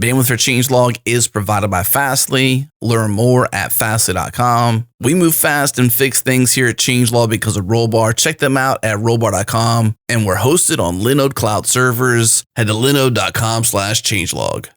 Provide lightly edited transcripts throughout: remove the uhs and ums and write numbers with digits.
Bandwidth for changelog is provided by Fastly. Learn more at fastly.com. We move fast and fix things here at changelog because of Rollbar. Check them out at rollbar.com. And we're hosted on Linode cloud servers. Head to linode.com/changelog.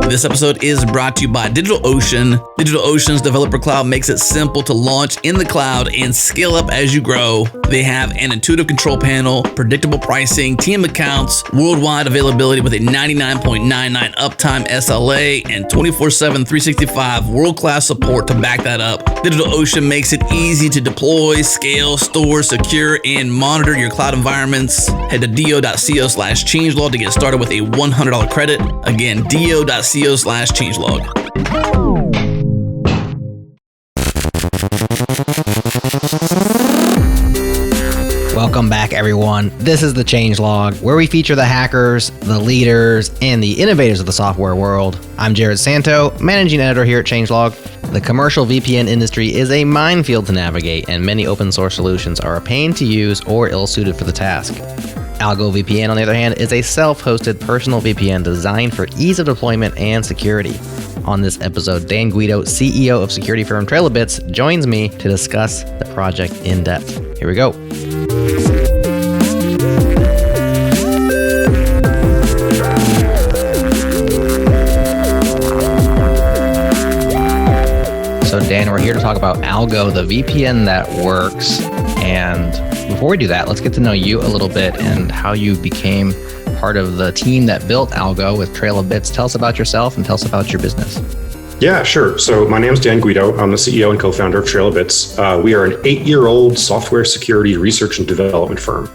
This episode is brought to you by DigitalOcean. DigitalOcean's developer cloud makes it simple to launch in the cloud and scale up as you grow. They have an intuitive control panel, predictable pricing, team accounts, worldwide availability with a 99.99 uptime SLA, and 24/7, 365 world-class support to back that up. DigitalOcean makes it easy to deploy, scale, store, secure, and monitor your cloud environments. Head to do.co/changelog to get started with a $100 credit. Again, do.co/changelog. Welcome back, everyone. This is the Changelog, where we feature the hackers, the leaders, and the innovators of the software world. I'm Jared Santo, managing editor here at Changelog. The commercial VPN industry is a minefield to navigate, and many open source solutions are a pain to use or ill-suited for the task. Algo VPN, on the other hand, is a self-hosted personal VPN designed for ease of deployment and security. On this episode, Dan Guido, CEO of security firm Trailabits, joins me to discuss the project in depth. Here we go. So Dan, we're here to talk about Algo, the VPN that works. And before we do that, let's get to know you a little bit and how you became part of the team that built Algo with Trailabits. Tell us about yourself and tell us about your business. Yeah, sure. So my name is Dan Guido. I'm the CEO and co-founder of Trailabits. We are an 8-year-old software security research and development firm,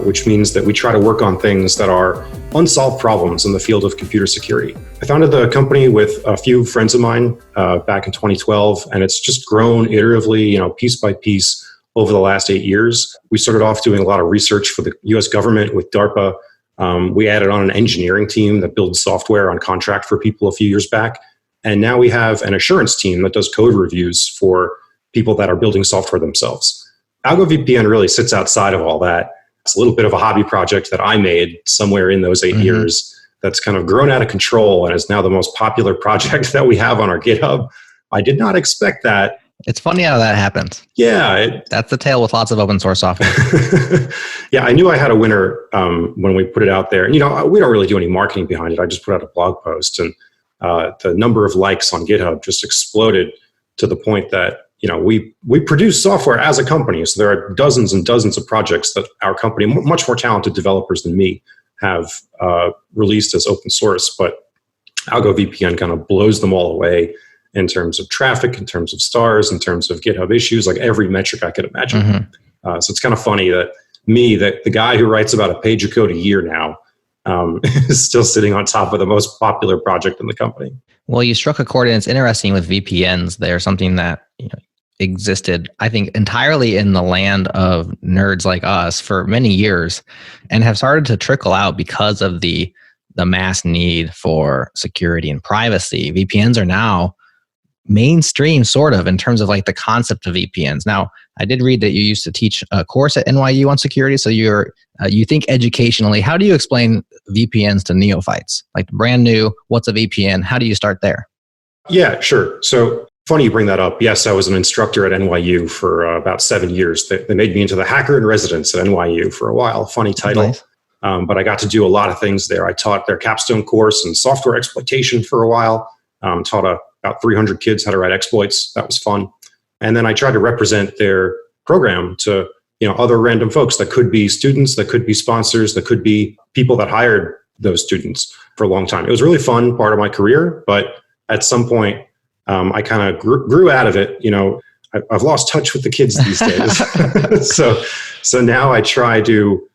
which means that we try to work on things that are unsolved problems in the field of computer security. I founded the company with a few friends of mine back in 2012, and it's just grown iteratively, piece by piece over the last 8 years. We started off doing a lot of research for the US government with DARPA. We added on an engineering team that builds software on contract for people a few years back. And now we have an assurance team that does code reviews for people that are building software themselves. Algo VPN really sits outside of all that. It's a little bit of a hobby project that I made somewhere in those 8 years that's kind of grown out of control and is now the most popular project that we have on our GitHub. I did not expect that. It's funny how that happens. Yeah. That's the tale with lots of open source software. Yeah, I knew I had a winner when we put it out there. And, we don't really do any marketing behind it. I just put out a blog post, and the number of likes on GitHub just exploded to the point that, we produce software as a company. So there are dozens and dozens of projects that our company, much more talented developers than me, have released as open source. But Algo VPN kind of blows them all away in terms of traffic, in terms of stars, in terms of GitHub issues, like every metric I could imagine. So it's kind of funny that the guy who writes about a page of code a year now, is still sitting on top of the most popular project in the company. Well, you struck a chord, and it's interesting with VPNs. They're something that existed, I think, entirely in the land of nerds like us for many years, and have started to trickle out because of the mass need for security and privacy. VPNs are now mainstream, sort of, in terms of like the concept of VPNs. Now, I did read that you used to teach a course at NYU on security, so you think educationally. How do you explain VPNs to neophytes? Like brand new, what's a VPN? How do you start there? Yeah, sure. So funny you bring that up. Yes, I was an instructor at NYU for about 7 years. They made me into the hacker in residence at NYU for a while. Funny title. Nice. But I got to do a lot of things there. I taught their capstone course in software exploitation for a while. Taught about 300 kids how to write exploits. That was fun. And then I tried to represent their program to other random folks that could be students, that could be sponsors, that could be people that hired those students for a long time. It was a really fun part of my career, but at some point, I kind of grew out of it. I've lost touch with the kids these days. So now I try to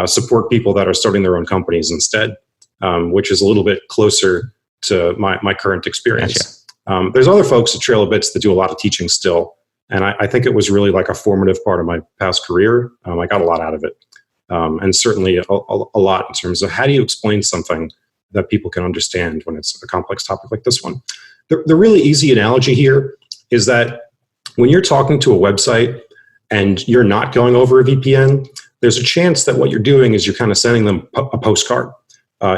support people that are starting their own companies instead, which is a little bit closer to my current experience. Gotcha. There's other folks at Trailabits that do a lot of teaching still. And I think it was really like a formative part of my past career. I got a lot out of it. And certainly a lot in terms of how do you explain something that people can understand when it's a complex topic like this one. The really easy analogy here is that when you're talking to a website and you're not going over a VPN, there's a chance that what you're doing is you're kind of sending them a postcard.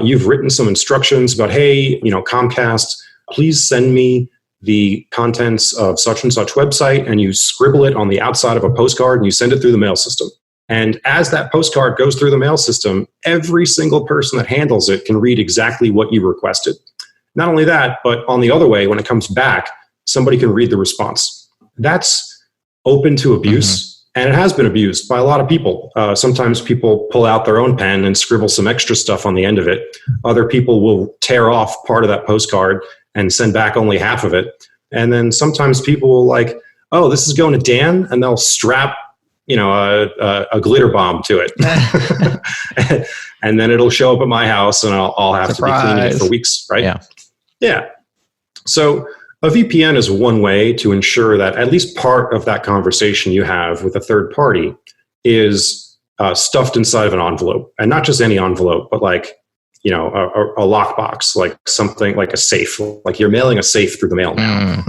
you've written some instructions about, hey, Comcast, please send me the contents of such and such website, and you scribble it on the outside of a postcard and you send it through the mail system. And as that postcard goes through the mail system, every single person that handles it can read exactly what you requested. Not only that, but on the other way, when it comes back, somebody can read the response. That's open to abuse, and it has been abused by a lot of people. Sometimes people pull out their own pen and scribble some extra stuff on the end of it. Other people will tear off part of that postcard and send back only half of it. And then sometimes people will like, oh, this is going to Dan, and they'll strap a glitter bomb to it. And then it'll show up at my house, and I'll have to be cleaning it for weeks, right? Yeah. So a VPN is one way to ensure that at least part of that conversation you have with a third party is stuffed inside of an envelope. And not just any envelope, but like, a lockbox, like something like a safe, like you're mailing a safe through the mail now.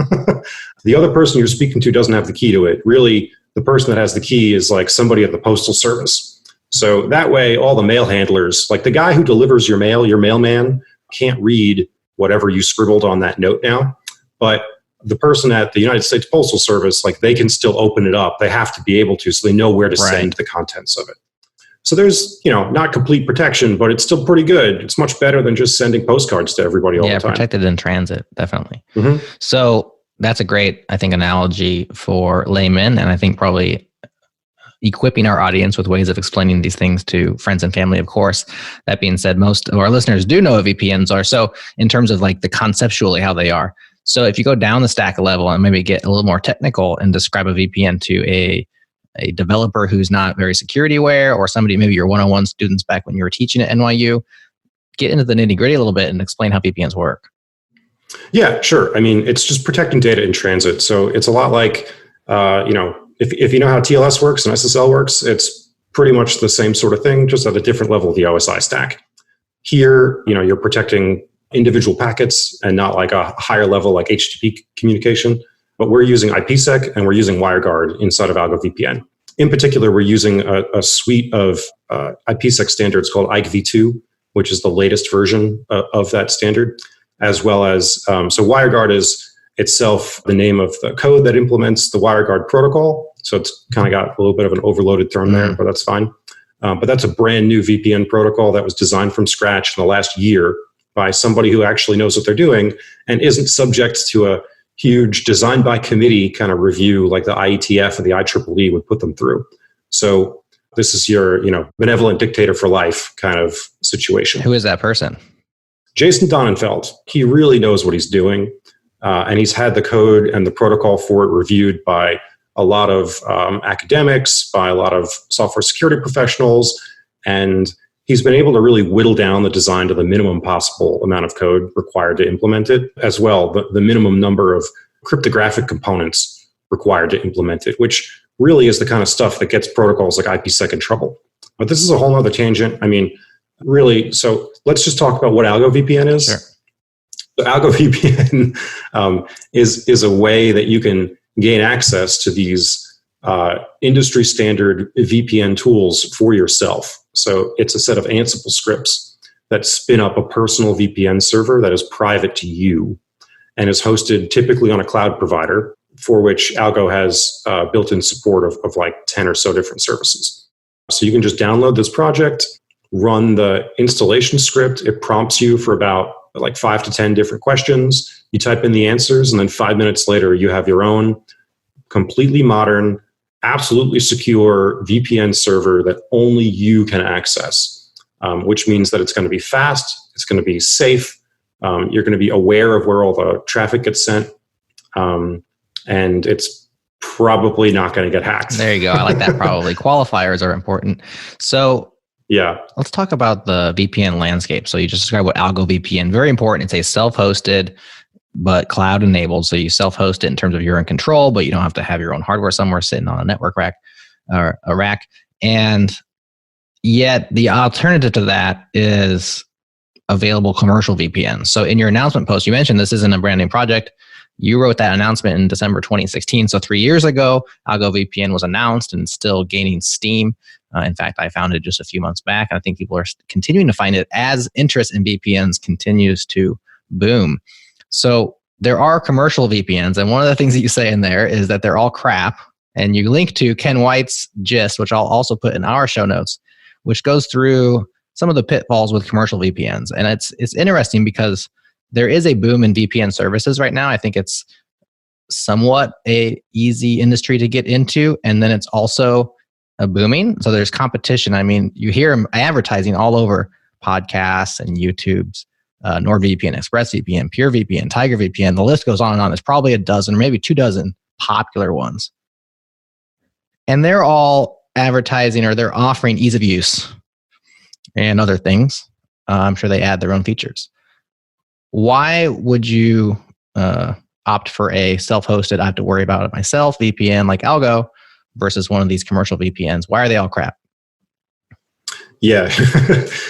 The other person you're speaking to doesn't have the key to it. Really, the person that has the key is like somebody at the postal service. So that way, all the mail handlers, like the guy who delivers your mail, your mailman, can't read whatever you scribbled on that note now. But the person at the United States Postal Service, like they can still open it up. They have to be able to, so they know where to send the contents of it. So there's, not complete protection, but it's still pretty good. It's much better than just sending postcards to everybody all the time. Yeah, protected in transit, definitely. Mm-hmm. So that's a great, I think, analogy for laymen, and I think probably equipping our audience with ways of explaining these things to friends and family, of course. That being said, most of our listeners do know what VPNs are. So in terms of like the conceptually how they are. So if you go down the stack level and maybe get a little more technical and describe a VPN to a developer who's not very security aware, or somebody, maybe your one-on-one students back when you were teaching at NYU, get into the nitty-gritty a little bit and explain how VPNs work. Yeah, sure. I mean, it's just protecting data in transit. So it's a lot like, if you know how TLS works and SSL works, it's pretty much the same sort of thing, just at a different level of the OSI stack. Here, you're protecting individual packets and not like a higher level like HTTP communication. But we're using IPsec and we're using WireGuard inside of Algo VPN. In particular, we're using a suite of IPsec standards called IKv2, which is the latest version of that standard, as well as, so WireGuard is itself the name of the code that implements the WireGuard protocol. So it's kind of got a little bit of an overloaded term there, but that's fine. But that's a brand new VPN protocol that was designed from scratch in the last year by somebody who actually knows what they're doing and isn't subject to a huge design by committee kind of review like the IETF or the IEEE would put them through. So this is your, benevolent dictator for life kind of situation. Who is that person? Jason Donenfeld. He really knows what he's doing. And he's had the code and the protocol for it reviewed by a lot of academics, by a lot of software security professionals. And he's been able to really whittle down the design to the minimum possible amount of code required to implement it, as well, the minimum number of cryptographic components required to implement it, which really is the kind of stuff that gets protocols like IPsec in trouble. But this is a whole other tangent. I mean, really, so let's just talk about what Algo VPN is. Sure. So Algo VPN is a way that you can gain access to these industry standard VPN tools for yourself. So it's a set of Ansible scripts that spin up a personal VPN server that is private to you and is hosted typically on a cloud provider, for which Algo has built-in support of like 10 or so different services. So you can just download this project, run the installation script. It prompts you for about like 5 to 10 different questions. You type in the answers, and then 5 minutes later, you have your own completely modern, absolutely secure VPN server that only you can access, which means that it's going to be fast, it's going to be safe, you're going to be aware of where all the traffic gets sent, and it's probably not going to get hacked. There you go. I like that. Probably qualifiers are important. So yeah, let's talk about the VPN landscape. So you just described what Algo VPN, very important. It's a self-hosted but cloud enabled. So you self-host it in terms of you're in control, but you don't have to have your own hardware somewhere sitting on a network rack or a rack. And yet the alternative to that is available commercial VPNs. So in your announcement post, you mentioned this isn't a brand new project. You wrote that announcement in December 2016. So 3 years ago, Algo VPN was announced and still gaining steam. In fact, I found it just a few months back, and I think people are continuing to find it as interest in VPNs continues to boom. So there are commercial VPNs, and one of the things that you say in there is that they're all crap. And you link to Ken White's gist, which I'll also put in our show notes, which goes through some of the pitfalls with commercial VPNs. And it's interesting because there is a boom in VPN services right now. I think it's somewhat a easy industry to get into, and then it's also booming. So there's competition. I mean, you hear advertising all over podcasts and YouTube's, NordVPN, ExpressVPN, PureVPN, TigerVPN. The list goes on and on. There's probably a dozen or maybe 24 popular ones. And they're all advertising, or they're offering ease of use and other things. I'm sure they add their own features. Why would you opt for a self-hosted, I have to worry about it myself, VPN like Algo versus one of these commercial VPNs? Why are they all crap? Yeah,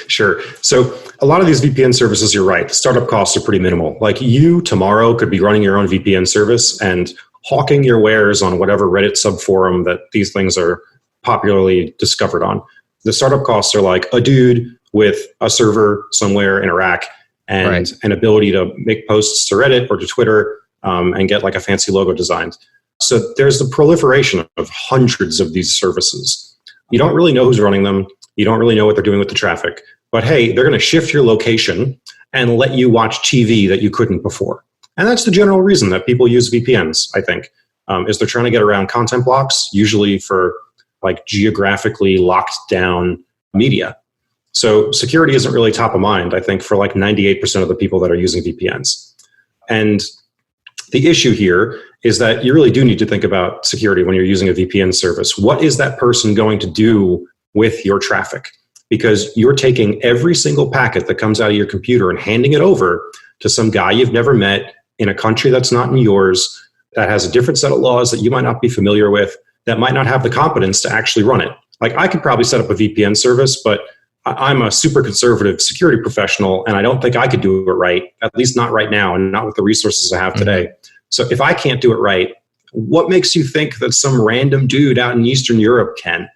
sure. So a lot of these VPN services, you're right, the startup costs are pretty minimal. Like you tomorrow could be running your own VPN service and hawking your wares on whatever Reddit subforum that these things are popularly discovered on. The startup costs are like a dude with a server somewhere in Iraq and an ability to make posts to Reddit or to Twitter and get like a fancy logo designed. So there's the proliferation of hundreds of these services. You don't really know who's running them. You don't really know what they're doing with the traffic. But hey, they're going to shift your location and let you watch TV that you couldn't before. And that's the general reason that people use VPNs, I think, is they're trying to get around content blocks, usually for like geographically locked down media. So security isn't really top of mind, I think, for like 98% of the people that are using VPNs. And the issue here is that you really do need to think about security when you're using a VPN service. What is that person going to do with your traffic? Because you're taking every single packet that comes out of your computer and handing it over to some guy you've never met in a country that's not in yours, that has a different set of laws that you might not be familiar with, that might not have the competence to actually run it. Like I could probably set up a VPN service, but I'm a super conservative security professional, and I don't think I could do it right, at least not right now, and not with the resources I have today. So if I can't do it right, what makes you think that some random dude out in Eastern Europe can?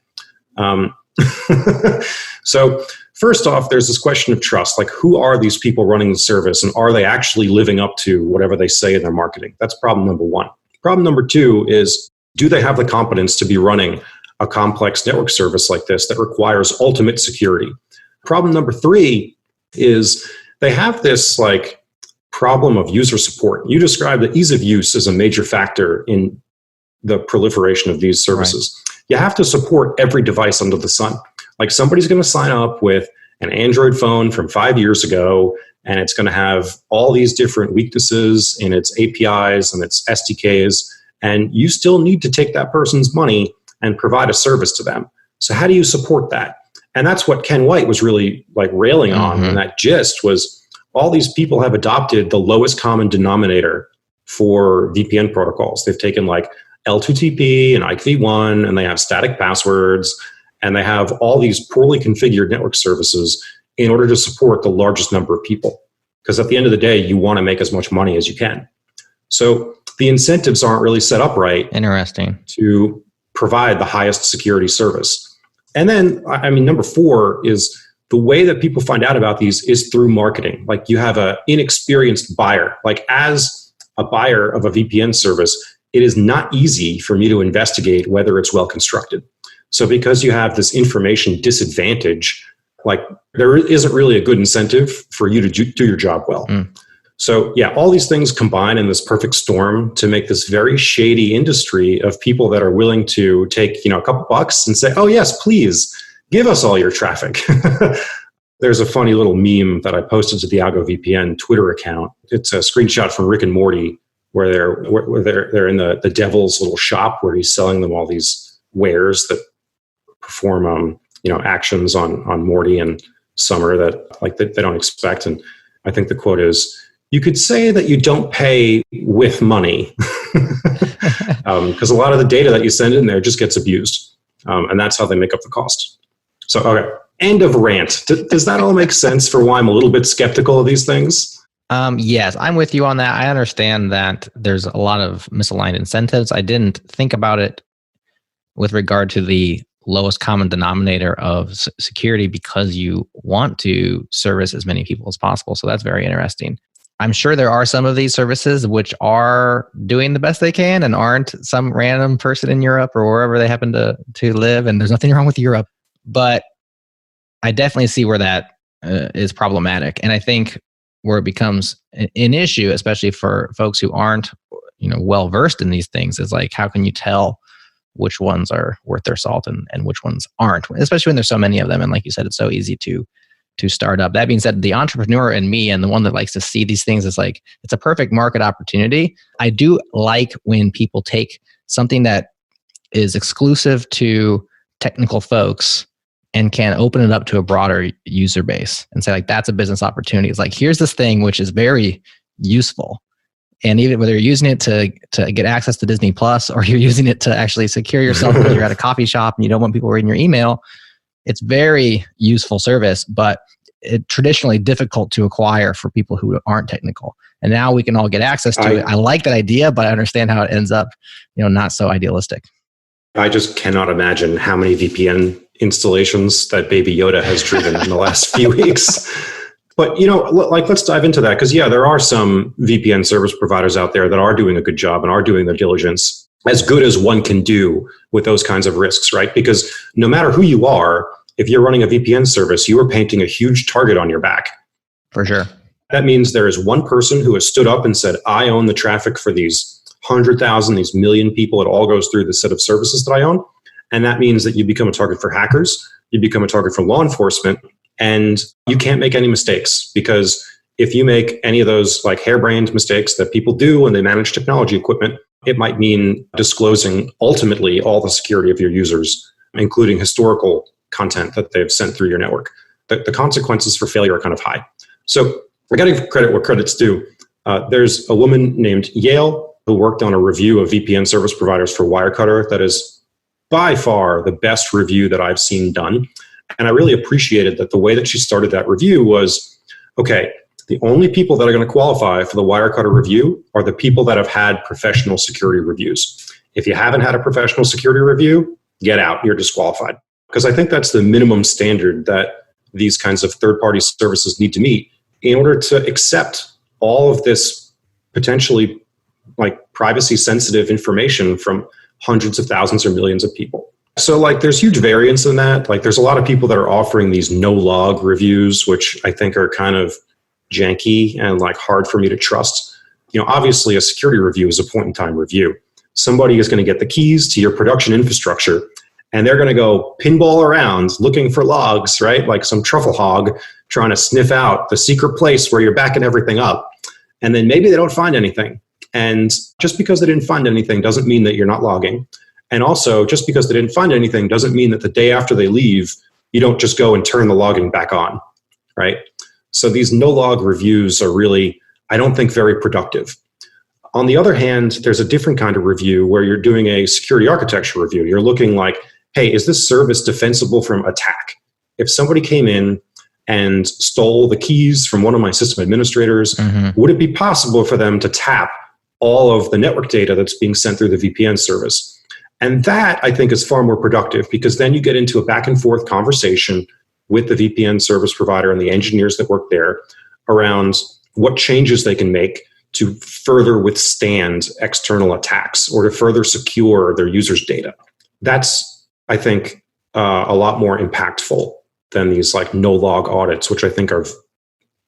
So first off, there's this question of trust. Like, who are these people running the service, and are they actually living up to whatever they say in their marketing? That's problem number one. Problem number two is, do they have the competence to be running a complex network service like this that requires ultimate security? Problem number three is they have this like problem of user support. You described that ease of use is a major factor in the proliferation of these services. Right. You have to support every device under the sun. Like somebody's going to sign up with an Android phone from 5 years ago, and it's going to have all these different weaknesses in its APIs and its SDKs, and you still need to take that person's money and provide a service to them. So how do you support that? And that's what Ken White was really like railing on. And that gist was all these people have adopted the lowest common denominator for VPN protocols. They've taken like L2TP and IPv1, and they have static passwords, and they have all these poorly configured network services in order to support the largest number of people. Because at the end of the day, you want to make as much money as you can. So the incentives aren't really set up right. Interesting. To provide the highest security service. And then, I mean, number four is the way that people find out about these is through marketing. Like you have an inexperienced buyer. Like as a buyer of a VPN service, it is not easy for me to investigate whether it's well constructed. So because you have this information disadvantage, like there isn't really a good incentive for you to do your job well. So yeah, all these things combine in this perfect storm to make this very shady industry of people that are willing to take, a couple bucks and say, oh yes, please give us all your traffic. There's a funny little meme that I posted to the Algo VPN Twitter account. It's a screenshot from Rick and Morty where they're in the devil's little shop where he's selling them all these wares that perform actions on Morty and Summer that like they don't expect. And I think the quote is, you could say that you don't pay with money because a lot of the data that you send in there just gets abused. And that's how they make up the cost. So, okay, end of rant. Does that all make sense for why I'm a little bit skeptical of these things? Yes, I'm with you on that. I understand that there's a lot of misaligned incentives. I didn't think about it with regard to the lowest common denominator of security because you want to service as many people as possible. So that's very interesting. I'm sure there are some of these services which are doing the best they can and aren't some random person in Europe or wherever they happen to live. And there's nothing wrong with Europe. But I definitely see where that is problematic. And I think where it becomes an issue, especially for folks who aren't well versed in these things, is like, how can you tell which ones are worth their salt and which ones aren't, especially when there's so many of them. And like you said, it's so easy to start up. That being said, the entrepreneur in me and the one that likes to see these things is like, it's a perfect market opportunity. I do like when people take something that is exclusive to technical folks and can open it up to a broader user base and say like, that's a business opportunity. It's like, here's this thing which is very useful. And even whether you're using it to get access to Disney Plus or you're using it to actually secure yourself because you're at a coffee shop and you don't want people reading your email, it's very useful service, but it's traditionally difficult to acquire for people who aren't technical. And now we can all get access to it. I like that idea, but I understand how it ends up, not so idealistic. I just cannot imagine how many VPN installations that Baby Yoda has driven in the last few weeks. But, let's dive into that because, there are some VPN service providers out there that are doing a good job and are doing their diligence as good as one can do with those kinds of risks, right? Because no matter who you are, if you're running a VPN service, you are painting a huge target on your back. For sure. That means there is one person who has stood up and said, I own the traffic for these 100,000, these million people. It all goes through the set of services that I own. And that means that you become a target for hackers. You become a target for law enforcement. And you can't make any mistakes because if you make any of those like harebrained mistakes that people do when they manage technology equipment, it might mean disclosing ultimately all the security of your users, including historical content that they've sent through your network. The consequences for failure are kind of high. So I got to give credit where credit's due. There's a woman named Yale who worked on a review of VPN service providers for Wirecutter that is by far the best review that I've seen done. And I really appreciated that the way that she started that review was, okay, the only people that are going to qualify for the Wirecutter review are the people that have had professional security reviews. If you haven't had a professional security review, get out, you're disqualified. Because I think that's the minimum standard that these kinds of third-party services need to meet in order to accept all of this potentially like privacy-sensitive information from hundreds of thousands or millions of people. So like there's huge variance in that. Like there's a lot of people that are offering these no-log reviews, which I think are kind of janky and like hard for me to trust. Obviously a security review is a point-in-time review. Somebody is going to get the keys to your production infrastructure and they're going to go pinball around looking for logs, right? Like some truffle hog trying to sniff out the secret place where you're backing everything up. And then maybe they don't find anything. And just because they didn't find anything doesn't mean that you're not logging. And also, just because they didn't find anything doesn't mean that the day after they leave, you don't just go and turn the logging back on, right? So these no-log reviews are really, I don't think, very productive. On the other hand, there's a different kind of review where you're doing a security architecture review. You're looking like, hey, is this service defensible from attack? If somebody came in and stole the keys from one of my system administrators, would it be possible for them to tap all of the network data that's being sent through the VPN service? And that, I think, is far more productive because then you get into a back and forth conversation with the VPN service provider and the engineers that work there around what changes they can make to further withstand external attacks or to further secure their users' data. That's, I think, a lot more impactful than these like no-log audits, which I think are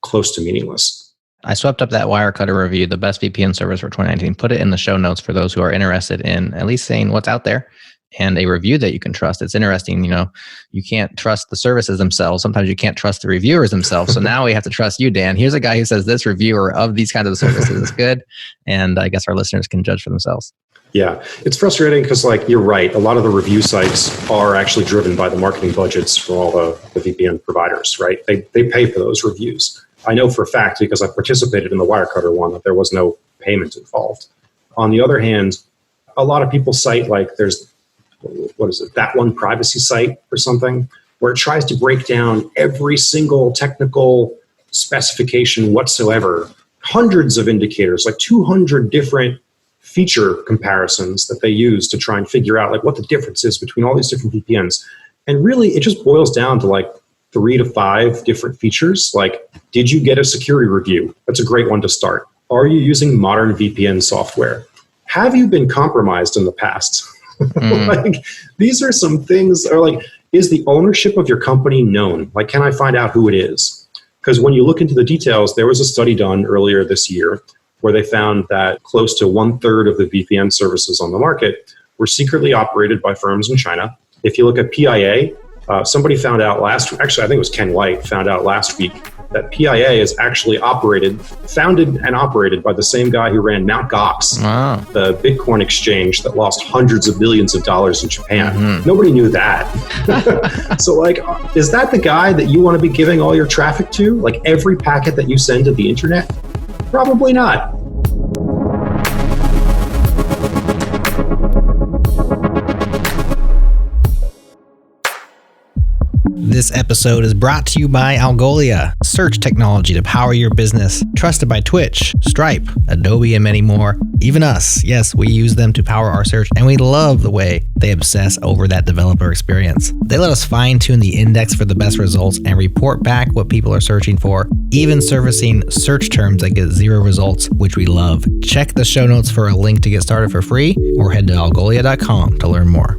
close to meaningless. I swept up that Wirecutter review, the best VPN service for 2019. Put it in the show notes for those who are interested in at least saying what's out there and a review that you can trust. It's interesting, you can't trust the services themselves. Sometimes you can't trust the reviewers themselves. So now we have to trust you, Dan. Here's a guy who says this reviewer of these kinds of services is good. And I guess our listeners can judge for themselves. Yeah, it's frustrating because you're right. A lot of the review sites are actually driven by the marketing budgets for all the VPN providers, right? They pay for those reviews. I know for a fact because I participated in the Wirecutter one that there was no payment involved. On the other hand, a lot of people cite there's, that one privacy site or something where it tries to break down every single technical specification whatsoever, hundreds of indicators, like 200 different feature comparisons that they use to try and figure out like what the difference is between all these different VPNs. And really, it just boils down to like 3 to 5 different features. Like, did you get a security review? That's a great one to start. Are you using modern VPN software? Have you been compromised in the past? Like, these are some things. Or like, is the ownership of your company known? Like, can I find out who it is? Because when you look into the details, there was a study done earlier this year where they found that close to 1/3 of the VPN services on the market were secretly operated by firms in China. If you look at PIA, somebody found out actually, I think it was Ken White, found out last week that PIA is actually founded and operated by the same guy who ran Mt. Gox, the Bitcoin exchange that lost hundreds of billions of dollars in Japan. Nobody knew that. So like, is that the guy that you want to be giving all your traffic to? Like every packet that you send to the internet? Probably not. This episode is brought to you by Algolia, search technology to power your business. Trusted by Twitch, Stripe, Adobe, and many more. Even us. Yes, we use them to power our search, and we love the way they obsess over that developer experience. They let us fine-tune the index for the best results and report back what people are searching for, even servicing search terms that get 0 results, which we love. Check the show notes for a link to get started for free, or head to algolia.com to learn more.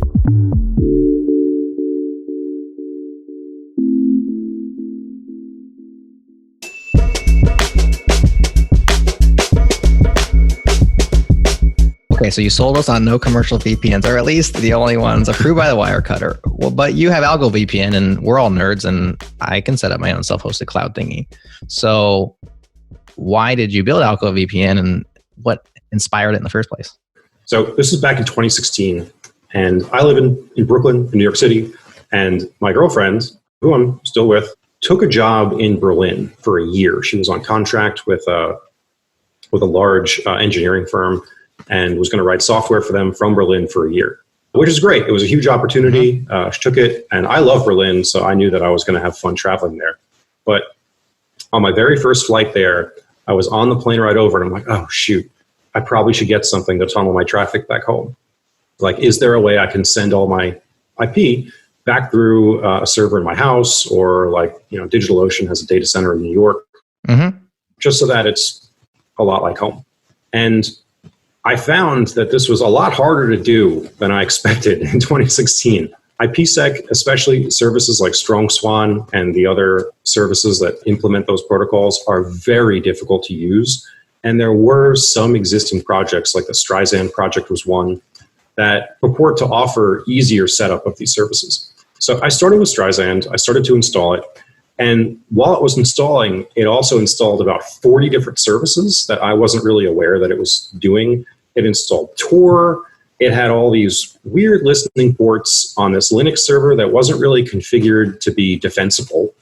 Okay, so you sold us on no commercial VPNs, or at least the only ones approved by the Wirecutter. Well, but you have Algo VPN, and we're all nerds, and I can set up my own self-hosted cloud thingy. So why did you build Algo VPN, and what inspired it in the first place? So this is back in 2016, and I live in Brooklyn, in New York City, and my girlfriend, who I'm still with, took a job in Berlin for a year. She was on contract with a large engineering firm, and was going to write software for them from Berlin for a year, which is great. It was a huge opportunity. She took it, and I love Berlin, so I knew that I was going to have fun traveling there. But on my very first flight there, I was on the plane ride over, and I'm like, oh, shoot, I probably should get something to tunnel my traffic back home. Like, is there a way I can send all my IP back through a server in my house, or like, DigitalOcean has a data center in New York, just so that it's a lot like home. And I found that this was a lot harder to do than I expected in 2016. IPsec, especially services like StrongSwan and the other services that implement those protocols, are very difficult to use. And there were some existing projects, like the Streisand project was one, that purport to offer easier setup of these services. So I started with Streisand. I started to install it. And while it was installing, it also installed about 40 different services that I wasn't really aware that it was doing. It installed Tor. It had all these weird listening ports on this Linux server that wasn't really configured to be defensible.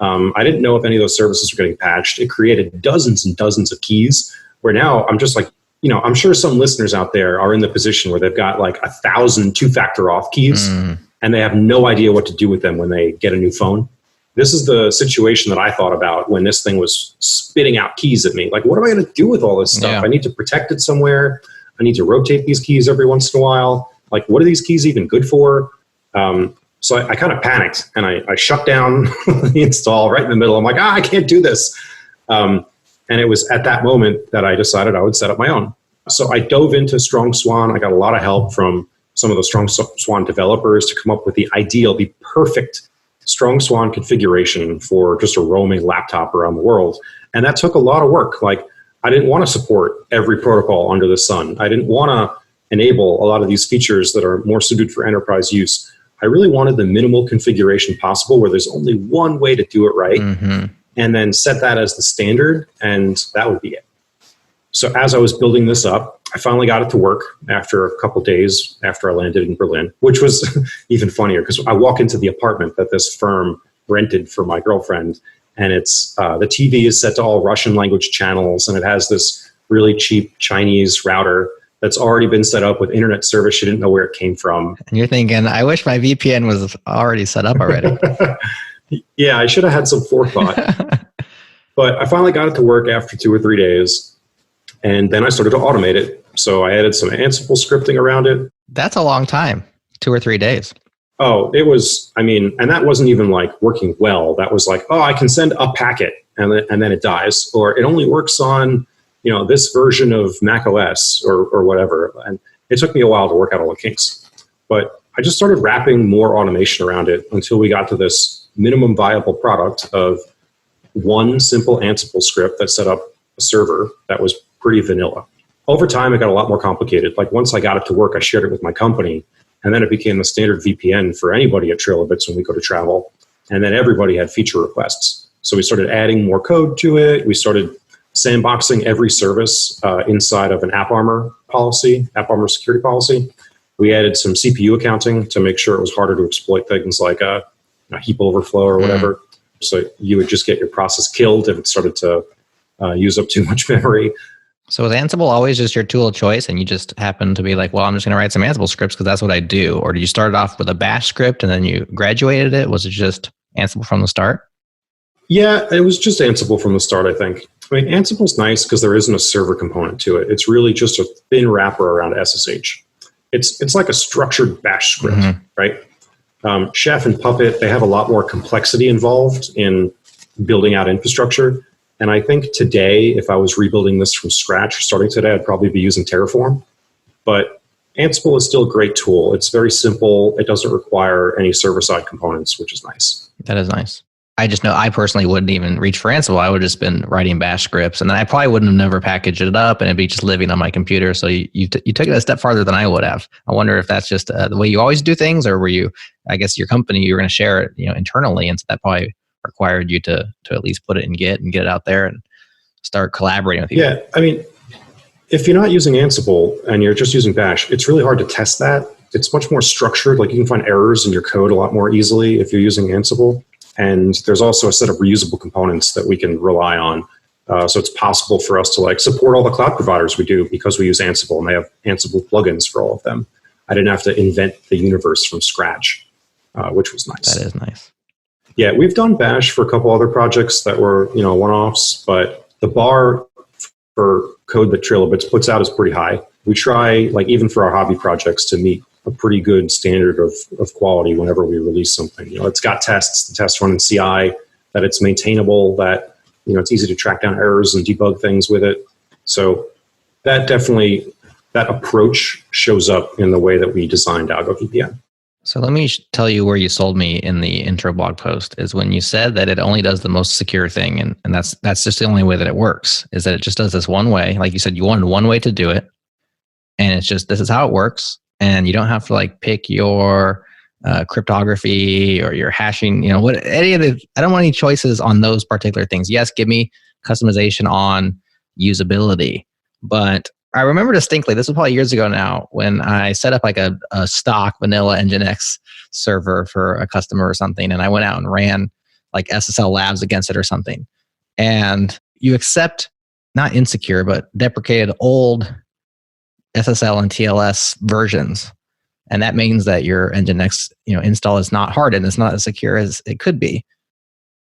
I didn't know if any of those services were getting patched. It created dozens and dozens of keys, where now I'm just like, I'm sure some listeners out there are in the position where they've got like 1,000 two-factor auth keys, and they have no idea what to do with them when they get a new phone. This is the situation that I thought about when this thing was spitting out keys at me. Like, what am I going to do with all this stuff? Yeah. I need to protect it somewhere. I need to rotate these keys every once in a while. Like, what are these keys even good for? So I kind of panicked, and I shut down the install right in the middle. I'm like, I can't do this. And it was at that moment that I decided I would set up my own. So I dove into StrongSwan. I got a lot of help from some of the StrongSwan developers to come up with the perfect StrongSwan configuration for just a roaming laptop around the world. And that took a lot of work. Like, I didn't want to support every protocol under the sun. I didn't want to enable a lot of these features that are more suited for enterprise use. I really wanted the minimal configuration possible, where there's only one way to do it right, and then set that as the standard, and that would be it. So as I was building this up, I finally got it to work after a couple days after I landed in Berlin, which was even funnier because I walk into the apartment that this firm rented for my girlfriend, and it's the TV is set to all Russian language channels, and it has this really cheap Chinese router that's already been set up with internet service. She didn't know where it came from. And you're thinking, I wish my VPN was already set up already. Yeah, I should have had some forethought. But I finally got it to work after 2 or 3 days. And then I started to automate it So I added some Ansible scripting around it. That's a long time, 2 or 3 days. Oh, it was, and that wasn't even like working well. That was like, I can send a packet and then it dies, or it only works on, this version of Mac OS or whatever. And it took me a while to work out all the kinks. But I just started wrapping more automation around it until we got to this minimum viable product of one simple Ansible script that set up a server that was pretty vanilla. Over time, it got a lot more complicated. Like once I got it to work, I shared it with my company, and then it became the standard VPN for anybody at Trilobits when we go to travel. And then everybody had feature requests. So we started adding more code to it. We started sandboxing every service inside of an AppArmor policy, AppArmor security policy. We added some CPU accounting to make sure it was harder to exploit things like a heap overflow or whatever. So you would just get your process killed if it started to use up too much memory. So was Ansible always just your tool of choice and you just happened to be like, well, I'm just going to write some Ansible scripts because that's what I do? Or did you start off with a bash script and then you graduated it? Was it just Ansible from the start? Yeah, it was just Ansible from the start, I think. Ansible's nice because there isn't a server component to it. It's really just a thin wrapper around SSH. It's like a structured bash script, right? Chef and Puppet, they have a lot more complexity involved in building out infrastructure. And I think today, if I was rebuilding this from scratch, starting today, I'd probably be using Terraform. But Ansible is still a great tool. It's very simple. It doesn't require any server-side components, which is nice. That is nice. I just know I personally wouldn't even reach for Ansible. I would have just been writing bash scripts, and then I probably wouldn't have never packaged it up, and it'd be just living on my computer. So you took it a step farther than I would have. I wonder if that's just the way you always do things, or were you, I guess your company, you were going to share it internally, and so that probably required you to at least put it in Git and get it out there and start collaborating with people. Yeah, if you're not using Ansible and you're just using bash, it's really hard to test that. It's much more structured. Like you can find errors in your code a lot more easily if you're using Ansible. And there's also a set of reusable components that we can rely on. So it's possible for us to support all the cloud providers we do because we use Ansible, and they have Ansible plugins for all of them. I didn't have to invent the universe from scratch, which was nice. That is nice. Yeah, we've done bash for a couple other projects that were one-offs, but the bar for code that Trilobits puts out is pretty high. We try, even for our hobby projects, to meet a pretty good standard of quality whenever we release something. It's got tests, the tests run in CI, that it's maintainable, that it's easy to track down errors and debug things with it. So that approach shows up in the way that we designed Algo VPN. So let me tell you where you sold me in the intro blog post is when you said that it only does the most secure thing. And that's just the only way that it works, is that it just does this one way. Like you said, you wanted one way to do it. And it's just, this is how it works. And you don't have to pick your cryptography or your hashing, I don't want any choices on those particular things. Yes, give me customization on usability. But I remember distinctly, this was probably years ago now, when I set up a stock vanilla Nginx server for a customer or something, and I went out and ran SSL labs against it or something. And you accept, not insecure, but deprecated old SSL and TLS versions. And that means that your Nginx install is not hardened, it's not as secure as it could be.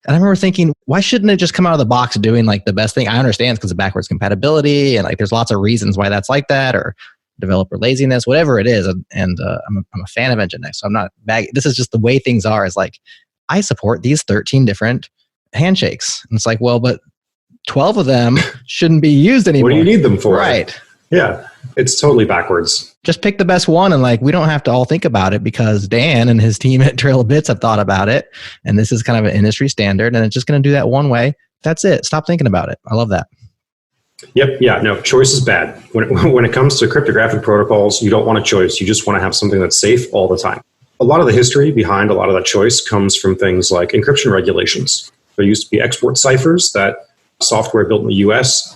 And I remember thinking, why shouldn't it just come out of the box doing the best thing? I understand because of backwards compatibility and there's lots of reasons why that's like that, or developer laziness, whatever it is. And I'm a fan of Nginx, so I'm not this is just the way things are. Is I support these 13 different handshakes. And it's well, but 12 of them shouldn't be used anymore. What do you need them for? Right. Yeah, it's totally backwards. Just pick the best one, and we don't have to all think about it because Dan and his team at Trilobits have thought about it, and this is kind of an industry standard, and it's just going to do that one way. That's it. Stop thinking about it. I love that. Yep. Yeah. No, choice is bad. When it comes to cryptographic protocols, you don't want a choice. You just want to have something that's safe all the time. A lot of the history behind a lot of that choice comes from things like encryption regulations. There used to be export ciphers that software built in the US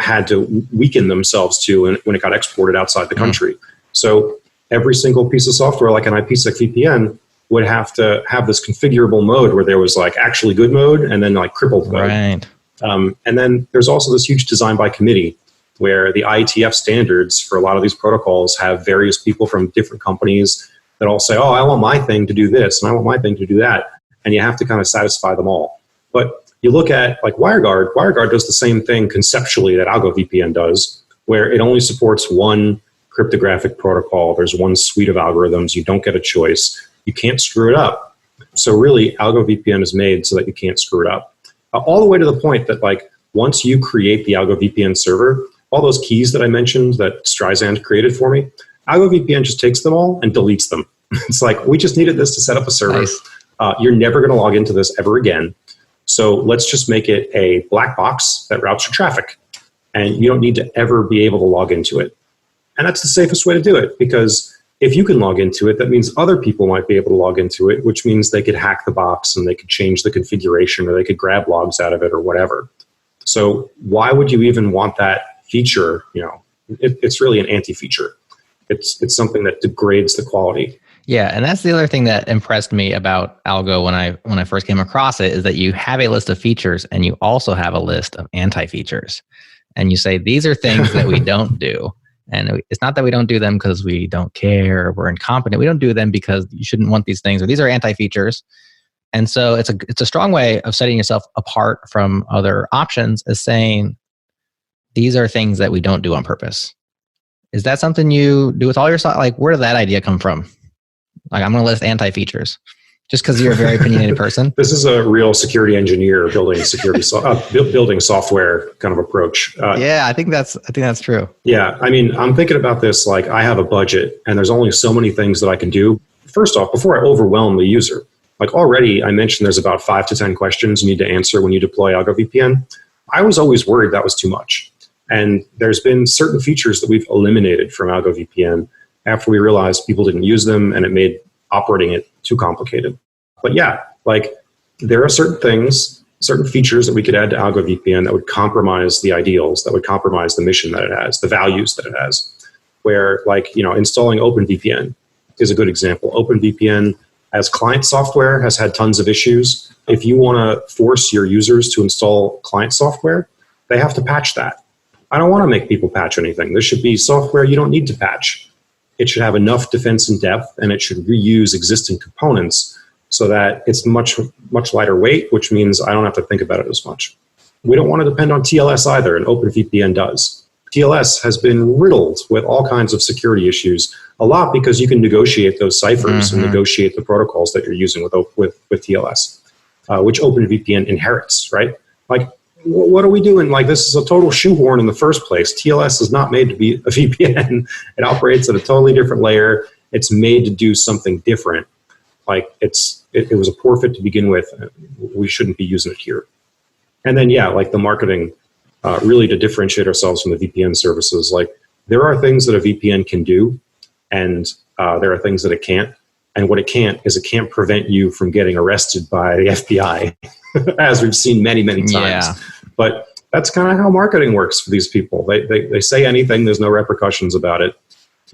had to weaken themselves to when it got exported outside the country. So every single piece of software, like an IPsec VPN, would have to have this configurable mode where there was actually good mode and then crippled mode. Right. And then there's also this huge design by committee where the IETF standards for a lot of these protocols have various people from different companies that all say, I want my thing to do this and I want my thing to do that. And you have to kind of satisfy them all. But you look at WireGuard. WireGuard does the same thing conceptually that Algo VPN does, where it only supports one cryptographic protocol. There's one suite of algorithms. You don't get a choice. You can't screw it up. So really, Algo VPN is made so that you can't screw it up. All the way to the point that like once you create the Algo VPN server, all those keys that I mentioned that Streisand created for me, Algo VPN just takes them all and deletes them. It's like, we just needed this to set up a server. Nice. You're never going to log into this ever again. So let's just make it a black box that routes your traffic. And you don't need to ever be able to log into it. And that's the safest way to do it, because if you can log into it, that means other people might be able to log into it, which means they could hack the box and they could change the configuration or they could grab logs out of it or whatever. So why would you even want that feature? You know, it's really an anti-feature. It's something that degrades the quality. Yeah, and that's the other thing that impressed me about Algo when I first came across it, is that you have a list of features and you also have a list of anti-features. And you say, these are things that we don't do. And it's not that we don't do them because we don't care or we're incompetent. We don't do them because you shouldn't want these things, or these are anti-features. And so it's a strong way of setting yourself apart from other options, is saying, these are things that we don't do on purpose. Is that something you do with all your stuff? Like, where did that idea come from? Like, I'm going to list anti-features just because you're a very opinionated person. This is a real security engineer building building software kind of approach. Yeah, I think that's true. Yeah, I mean, I'm thinking about this like I have a budget and there's only so many things that I can do. First off, before I overwhelm the user, like already I mentioned there's about 5 to 10 questions you need to answer when you deploy Algo VPN. I was always worried that was too much. And there's been certain features that we've eliminated from Algo VPN after we realized people didn't use them and it made operating it too complicated. But yeah, like there are certain things, certain features that we could add to Algo VPN that would compromise the ideals, that would compromise the mission that it has, the values that it has. Where like, you know, installing OpenVPN is a good example. OpenVPN as client software has had tons of issues. If you want to force your users to install client software, they have to patch that. I don't want to make people patch anything. This should be software you don't need to patch. It should have enough defense and depth, and it should reuse existing components so that it's much lighter weight, which means I don't have to think about it as much. We don't want to depend on TLS either, and OpenVPN does. TLS has been riddled with all kinds of security issues, a lot because you can negotiate those ciphers and negotiate the protocols that you're using with TLS, which OpenVPN inherits, right? Like, what are we doing? Like, this is a total shoehorn in the first place. TLS is not made to be a VPN. It operates at a totally different layer. It's made to do something different. Like, it was a poor fit to begin with. We shouldn't be using it here. And then, yeah, like the marketing, really to differentiate ourselves from the VPN services. Like, there are things that a VPN can do, and there are things that it can't. And what it can't is it can't prevent you from getting arrested by the FBI, as we've seen many, many times. Yeah. But that's kind of how marketing works for these people. They say anything, there's no repercussions about it.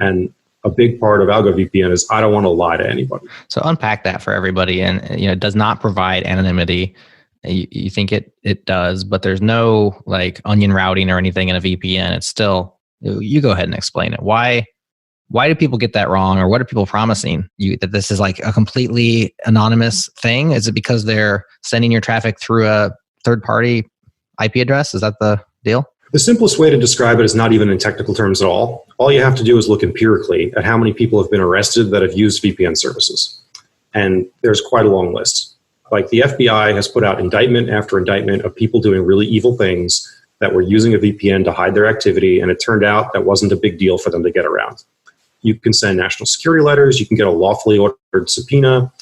And a big part of Algo VPN is I don't want to lie to anybody. So unpack that for everybody. And it does not provide anonymity. You think it does, but there's no like onion routing or anything in a VPN. It's still, you go ahead and explain it. Why do people get that wrong? Or what are people promising you that this is like a completely anonymous thing? Is it because they're sending your traffic through a third-party IP address? Is that the deal? The simplest way to describe it is not even in technical terms at all. All you have to do is look empirically at how many people have been arrested that have used VPN services. And there's quite a long list. Like the FBI has put out indictment after indictment of people doing really evil things that were using a VPN to hide their activity, and it turned out that wasn't a big deal for them to get around. You can send national security letters. You can get a lawfully ordered subpoena.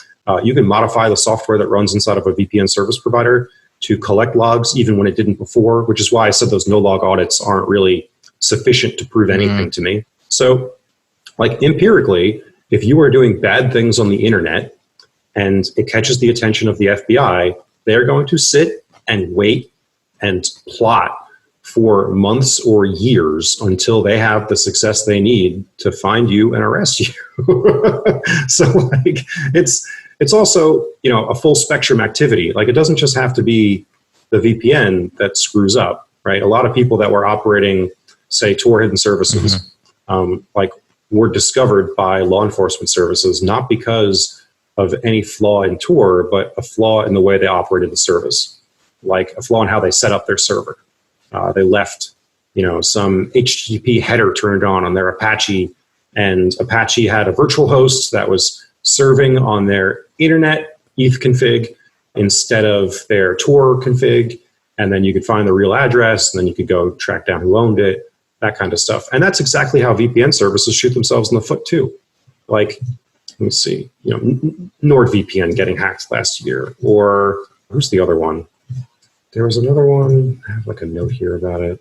You can modify the software that runs inside of a VPN service provider to collect logs even when it didn't before, which is why I said those no-log audits aren't really sufficient to prove anything to me. So, like empirically, if you are doing bad things on the internet and it catches the attention of the FBI, they're going to sit and wait and plot for months or years until they have the success they need to find you and arrest you. So like it's also, a full spectrum activity. Like it doesn't just have to be the VPN that screws up, right? A lot of people that were operating, say, Tor hidden services, were discovered by law enforcement services, not because of any flaw in Tor, but a flaw in the way they operated the service, like a flaw in how they set up their server. They left some HTTP header turned on their Apache, and Apache had a virtual host that was serving on their internet ETH config instead of their Tor config. And then you could find the real address, and then you could go track down who owned it, that kind of stuff. And that's exactly how VPN services shoot themselves in the foot too. Like, let me see, NordVPN getting hacked last year, or who's the other one? There was another one. I have like a note here about it.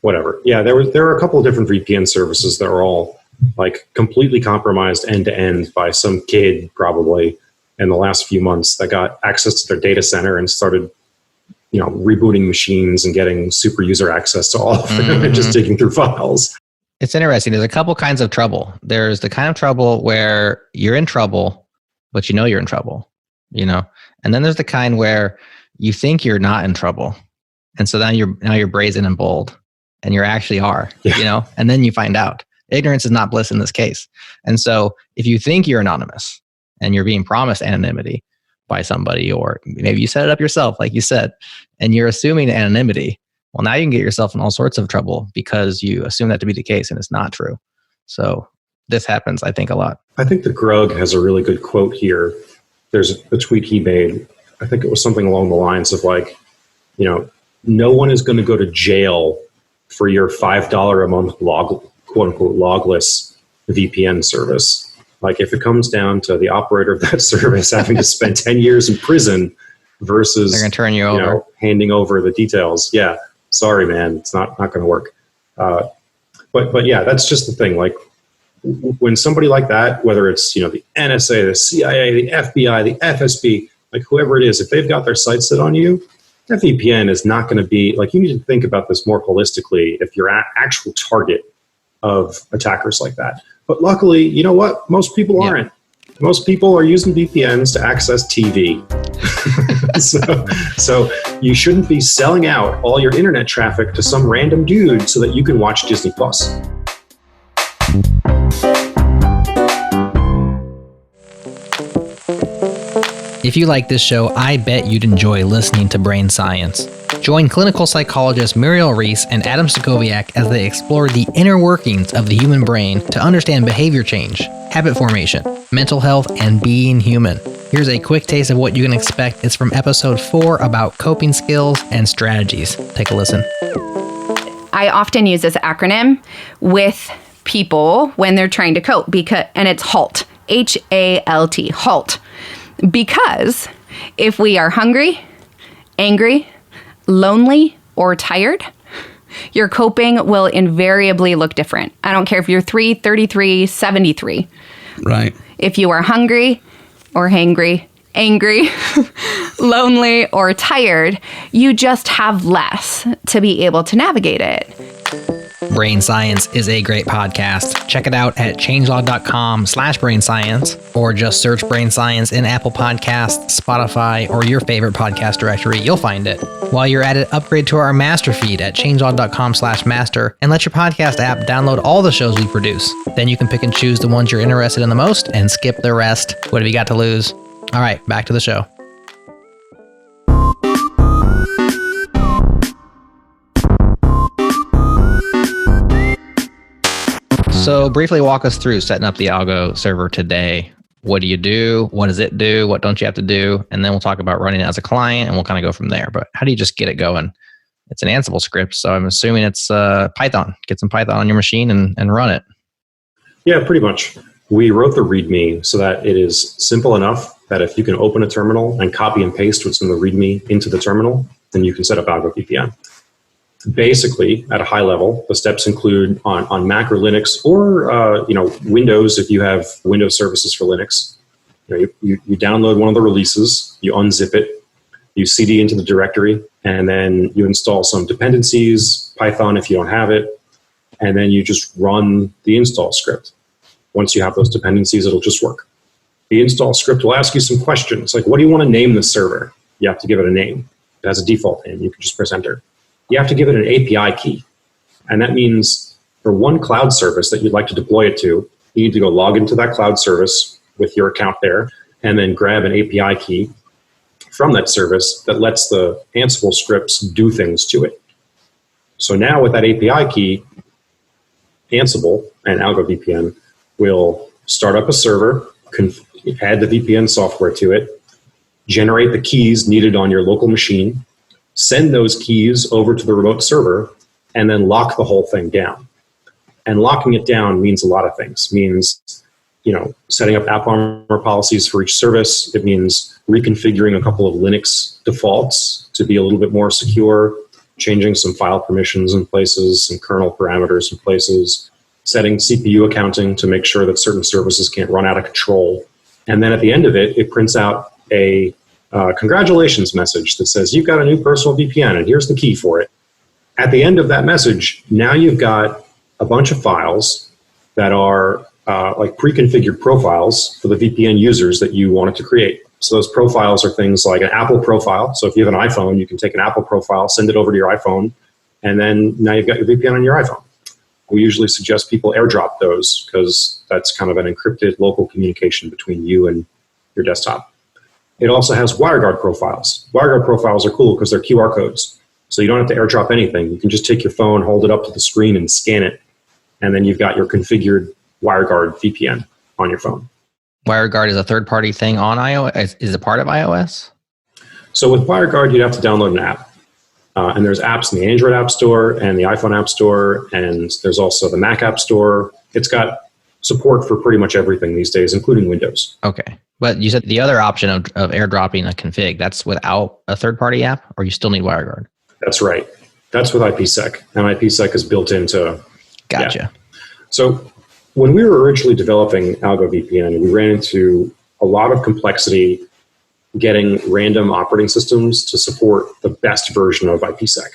Whatever. Yeah, there are a couple of different VPN services that are all like completely compromised end to end by some kid probably in the last few months that got access to their data center and started, rebooting machines and getting super user access to all of them and just digging through files. It's interesting. There's a couple kinds of trouble. There's the kind of trouble where you're in trouble, but you're in trouble, and then there's the kind where you think you're not in trouble. And so now you're brazen and bold, and you actually are, and then you find out. Ignorance is not bliss in this case. And so if you think you're anonymous and you're being promised anonymity by somebody, or maybe you set it up yourself, like you said, and you're assuming anonymity, well, now you can get yourself in all sorts of trouble because you assume that to be the case and it's not true. So this happens, I think, a lot. I think the Grug has a really good quote here. There's a tweet he made. I think it was something along the lines of like, no one is going to go to jail for your $5 a month quote unquote logless VPN service. Like if it comes down to the operator of that service having to spend 10 years in prison versus they're going to turn you over, handing over the details. Yeah, sorry, man, it's not going to work. But yeah, that's just the thing. Like when somebody like that, whether it's the NSA, the CIA, the FBI, the FSB, like whoever it is, if they've got their sights set on you, that VPN is not going to be like, you need to think about this more holistically if you're an actual target of attackers like that. But luckily, you know what? Most people aren't. Most people are using VPNs to access TV. So you shouldn't be selling out all your internet traffic to some random dude so that you can watch Disney Plus. If you like this show, I bet you'd enjoy listening to Brain Science. Join clinical psychologists Muriel Reese and Adam Stacoviak as they explore the inner workings of the human brain to understand behavior change, habit formation, mental health, and being human. Here's a quick taste of what you can expect. It's from episode 4 about coping skills and strategies. Take a listen. I often use this acronym with people when they're trying to cope, and it's HALT, H-A-L-T, HALT. Because if we are hungry, angry, lonely, or tired, your coping will invariably look different. I don't care if you're 3, 33, 73. Right. If you are hungry or hangry, angry, lonely, or tired, you just have less to be able to navigate it. Brain Science is a great podcast. Check it out at changelog.com/brainscience, or just search Brain Science in Apple Podcasts, Spotify, or your favorite podcast directory. You'll find it. While you're at it, upgrade to our master feed at changelog.com/master and let your podcast app download all the shows we produce. Then you can pick and choose the ones you're interested in the most and skip the rest. What have you got to lose? All right, back to the show. So briefly walk us through setting up the Algo server today. What do you do? What does it do? What don't you have to do? And then we'll talk about running it as a client, and we'll kind of go from there. But how do you just get it going? It's an Ansible script, so I'm assuming it's Python. Get some Python on your machine and run it. Yeah, pretty much. We wrote the README so that it is simple enough that if you can open a terminal and copy and paste what's in the README into the terminal, then you can set up Algo VPN. Basically, at a high level, the steps include on Mac or Linux, or Windows if you have Windows services for Linux. You download one of the releases, you unzip it, you CD into the directory, and then you install some dependencies, Python if you don't have it, and then you just run the install script. Once you have those dependencies, it'll just work. The install script will ask you some questions, like what do you want to name the server? You have to give it a name. It has a default name. You can just press enter. You have to give it an API key. And that means for one cloud service that you'd like to deploy it to, you need to go log into that cloud service with your account there, and then grab an API key from that service that lets the Ansible scripts do things to it. So now with that API key, Ansible and Algo VPN will start up a server, add the VPN software to it, generate the keys needed on your local machine, send those keys over to the remote server, and then lock the whole thing down. And locking it down means a lot of things. It means, setting up app owner policies for each service. It means reconfiguring a couple of Linux defaults to be a little bit more secure, changing some file permissions in places, some kernel parameters in places, setting CPU accounting to make sure that certain services can't run out of control. And then at the end of it, it prints out a congratulations message that says, you've got a new personal VPN and here's the key for it. At the end of that message, now you've got a bunch of files that are like pre-configured profiles for the VPN users that you wanted to create. So those profiles are things like an Apple profile. So if you have an iPhone, you can take an Apple profile, send it over to your iPhone, and then now you've got your VPN on your iPhone. We usually suggest people airdrop those because that's kind of an encrypted local communication between you and your desktop. It also has WireGuard profiles. WireGuard profiles are cool because they're QR codes. So you don't have to airdrop anything. You can just take your phone, hold it up to the screen, and scan it. And then you've got your configured WireGuard VPN on your phone. WireGuard is a third-party thing on iOS. Is it part of iOS? So with WireGuard, you'd have to download an app. And there's apps in the Android App Store and the iPhone App Store, and there's also the Mac App Store. It's got support for pretty much everything these days, including Windows. Okay. But you said the other option of airdropping a config, that's without a third-party app, or you still need WireGuard? That's right. That's with IPsec, and IPsec is built into... Gotcha. Yeah. So when we were originally developing Algo VPN, we ran into a lot of complexity getting random operating systems to support the best version of IPsec.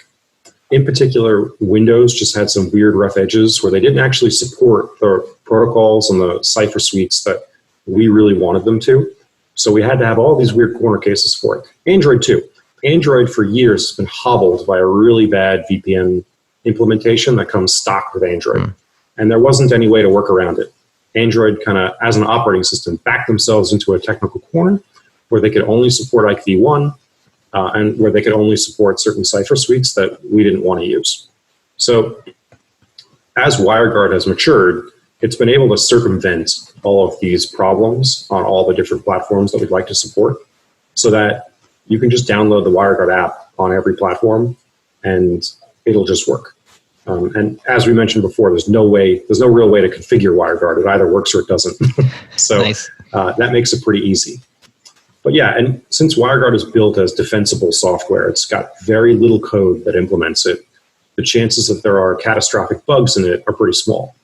In particular, Windows just had some weird rough edges where they didn't actually support the protocols and the cipher suites that we really wanted them to. So we had to have all these weird corner cases for it. Android too. Android for years has been hobbled by a really bad VPN implementation that comes stock with Android. And there wasn't any way to work around it. Android kind of, as an operating system, backed themselves into a technical corner where they could only support IPv1 and where they could only support certain cipher suites that we didn't want to use. So as WireGuard has matured, it's been able to circumvent all of these problems on all the different platforms that we'd like to support so that you can just download the WireGuard app on every platform and it'll just work. And as we mentioned before, there's no real way to configure WireGuard. It either works or it doesn't. So Nice. That makes it pretty easy. But yeah, and since WireGuard is built as defensible software, it's got very little code that implements it. The chances that there are catastrophic bugs in it are pretty small.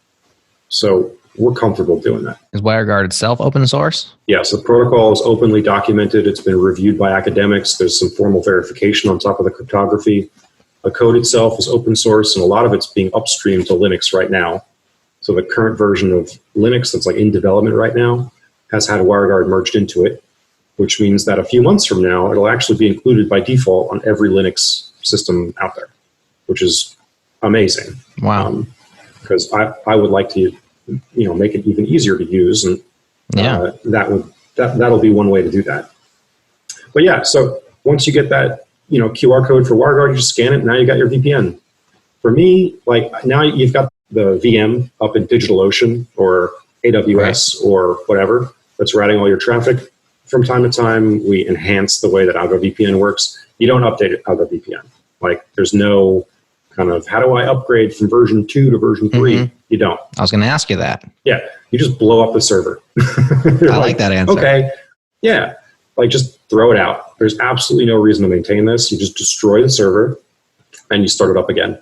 So we're comfortable doing that. Is WireGuard itself open source? Yes, the protocol is openly documented. It's been reviewed by academics. There's some formal verification on top of the cryptography. The code itself is open source, and a lot of it's being upstreamed to Linux right now. So the current version of Linux that's like in development right now has had WireGuard merged into it, which means that a few months from now, it'll actually be included by default on every Linux system out there, which is amazing. Wow. Because I would like to, make it even easier to use, and that'll be one way to do that. But yeah, so once you get that, QR code for WireGuard, you just scan it, and now you got your VPN. For me, like now you've got the VM up in DigitalOcean or AWS or whatever that's routing all your traffic. From time to time, we enhance the way that Algo VPN works. You don't update Algo VPN. Like there's no kind of, how do I upgrade from version 2 to version 3? Mm-hmm. You don't. I was going to ask you that. Yeah. You just blow up the server. I like that answer. Okay. Yeah. Like just throw it out. There's absolutely no reason to maintain this. You just destroy the server and you start it up again.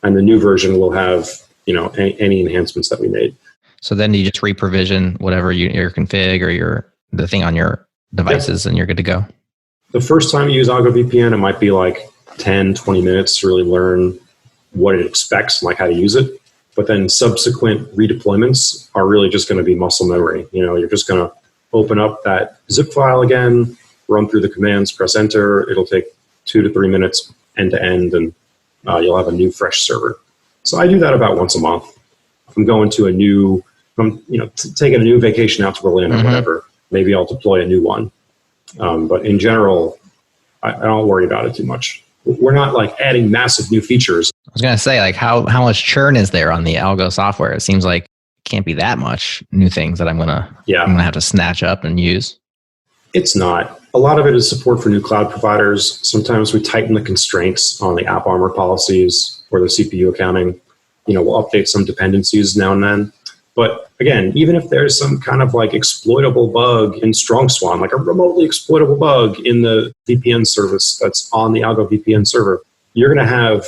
And the new version will have, any enhancements that we made. So then you just re-provision whatever your config or the thing on your devices, and you're good to go. The first time you use Algo VPN, it might be like 10, 20 minutes to really learn what it expects and like how to use it. But then subsequent redeployments are really just going to be muscle memory. You're just going to open up that zip file again, run through the commands, press enter. It'll take 2 to 3 minutes end to end, and you'll have a new fresh server. So I do that about once a month. If I'm going to taking a new vacation out to Berlin or whatever, maybe I'll deploy a new one. But in general, I don't worry about it too much. we're not like adding massive new features. I was going to say, like, how much churn is there on the Algo software? It seems like it can't be that much new things that I'm going to have to snatch up and use. It's not. A lot of it is support for new cloud providers. Sometimes we tighten the constraints on the AppArmor policies or the CPU accounting. We'll update some dependencies now and then. But again, even if there's some kind of like exploitable bug in StrongSwan, like a remotely exploitable bug in the VPN service that's on the Algo VPN server, you're going to have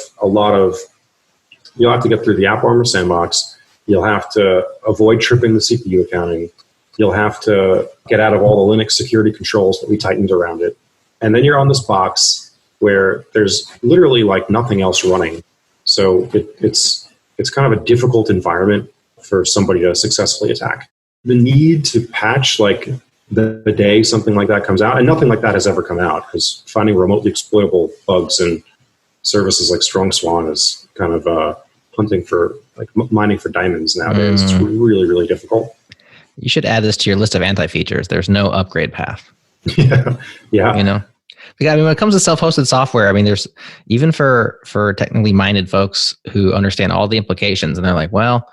you'll have to get through the AppArmor sandbox. You'll have to avoid tripping the CPU accounting. You'll have to get out of all the Linux security controls that we tightened around it. And then you're on this box where there's literally like nothing else running. So it's kind of a difficult environment for somebody to successfully attack. The need to patch like the day something like that comes out, and nothing like that has ever come out, because finding remotely exploitable bugs in services like StrongSwan is kind of hunting for, like, mining for diamonds nowadays. It's really, really difficult. You should add this to your list of anti-features. There's no upgrade path. Yeah. Because, when it comes to self-hosted software, there's even for technically minded folks who understand all the implications, and they're like, well,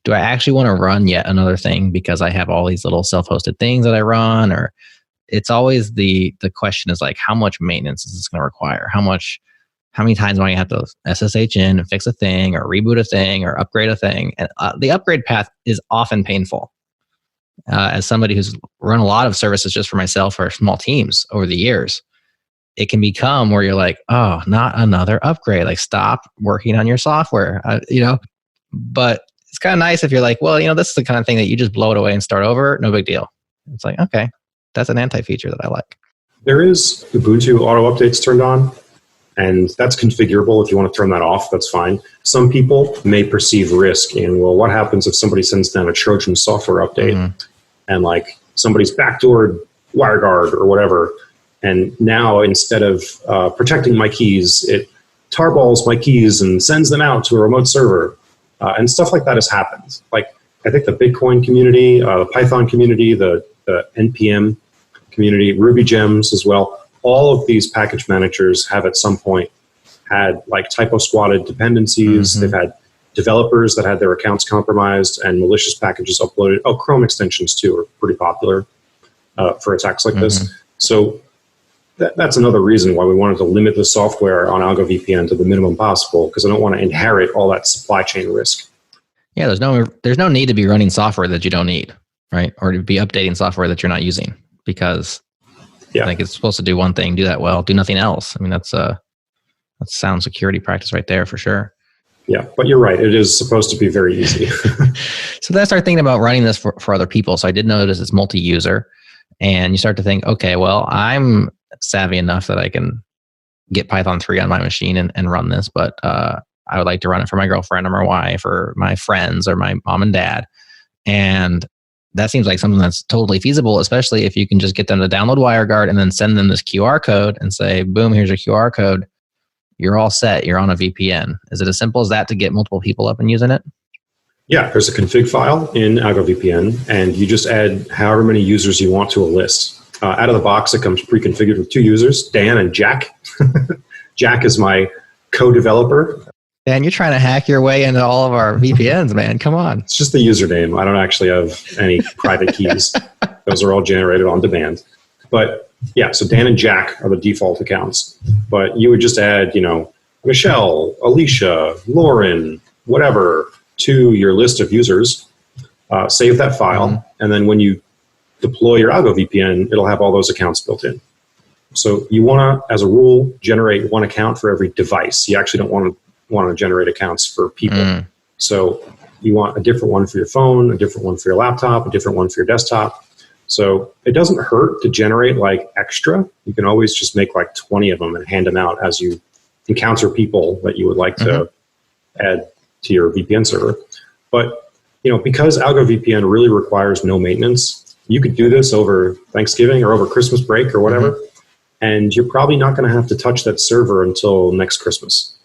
do I actually want to run yet another thing because I have all these little self-hosted things that I run? Or it's always the question is like, how much maintenance is this going to require? How many times do I have to SSH in and fix a thing or reboot a thing or upgrade a thing? And the upgrade path is often painful. As somebody who's run a lot of services just for myself or small teams over the years, it can become where you're like, oh, not another upgrade. Like, stop working on your software, But it's kind of nice if you're like, well, this is the kind of thing that you just blow it away and start over. No big deal. It's like, okay, that's an anti-feature that I like. There is Ubuntu auto updates turned on, and that's configurable. If you want to turn that off, that's fine. Some people may perceive risk in, well, what happens if somebody sends down a Trojan software update and like somebody's backdoored WireGuard or whatever, and now instead of protecting my keys, it tarballs my keys and sends them out to a remote server. And stuff like that has happened. Like, I think the Bitcoin community, the Python community, the NPM community, Ruby gems as well, all of these package managers have at some point had like typo squatted dependencies. They've had developers that had their accounts compromised and malicious packages uploaded. Oh, Chrome extensions too are pretty popular for attacks like this. So that's another reason why we wanted to limit the software on Algo VPN to the minimum possible, because I don't want to inherit all that supply chain risk. Yeah, there's no need to be running software that you don't need, right? Or to be updating software that you're not using, because I think it's supposed to do one thing, do that well, do nothing else. That's sound security practice right there for sure. Yeah, but you're right. It is supposed to be very easy. So then I started thinking about running this for other people. So I did notice it's multi-user, and you start to think, okay, well, I'm savvy enough that I can get Python 3 on my machine and run this, but I would like to run it for my girlfriend or my wife or my friends or my mom and dad. And that seems like something that's totally feasible, especially if you can just get them to download WireGuard and then send them this QR code and say, boom, here's your QR code. You're all set. You're on a VPN. Is it as simple as that to get multiple people up and using it? Yeah, there's a config file in Algo VPN, and you just add however many users you want to a list. Out of the box, it comes pre-configured with 2 users, Dan and Jack. Jack is my co-developer. Dan, you're trying to hack your way into all of our VPNs, man. Come on. It's just the username. I don't actually have any private keys. Those are all generated on demand. But yeah, so Dan and Jack are the default accounts. But you would just add, Michelle, Alicia, Lauren, whatever, to your list of users. Save that file, and then when you deploy your Algo VPN, it'll have all those accounts built in. So you want to, as a rule, generate one account for every device. You actually don't want to generate accounts for people. So you want a different one for your phone, a different one for your laptop, a different one for your desktop. So it doesn't hurt to generate like extra. You can always just make like 20 of them and hand them out as you encounter people that you would like to add to your VPN server. But because Algo VPN really requires no maintenance, you could do this over Thanksgiving or over Christmas break or whatever, and you're probably not going to have to touch that server until next Christmas.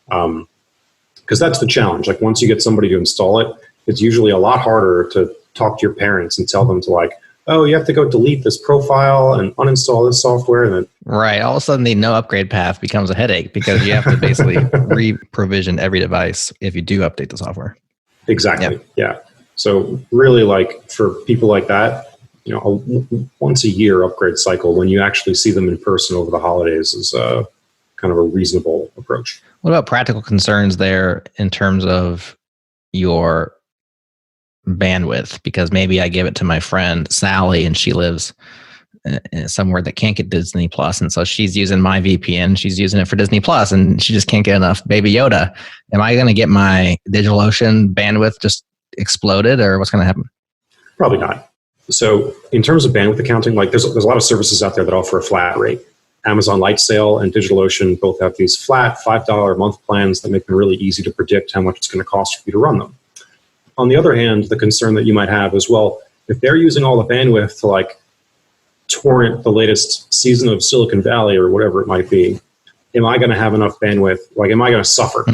Because that's the challenge. Like, once you get somebody to install it, it's usually a lot harder to talk to your parents and tell them to like oh, you have to go delete this profile and uninstall this software. And then Right. All of a sudden, the no upgrade path becomes a headache because you have to basically re-provision every device if you do update the software. exactly. Yep. Yeah. So really, like for people like that, you know, a once a year upgrade cycle when you actually see them in person over the holidays is kind of a reasonable approach. What about practical concerns there in terms of your bandwidth? Because maybe I give it to my friend Sally and she lives somewhere that can't get Disney Plus, and so she's using my VPN. She's using it for Disney Plus, and she just can't get enough Baby Yoda. Am I going to get my DigitalOcean bandwidth just exploded, or what's going to happen? Probably not. So in terms of bandwidth accounting, like there's a lot of services out there that offer a flat rate. Amazon Lightsail and DigitalOcean both have these flat $5 a month plans that make them really easy to predict how much it's going to cost for you to run them. On the other hand, the concern that you might have is, well, if they're using all the bandwidth to like torrent the latest season of Silicon Valley or whatever it might be, am I going to have enough bandwidth? Like, am I going to suffer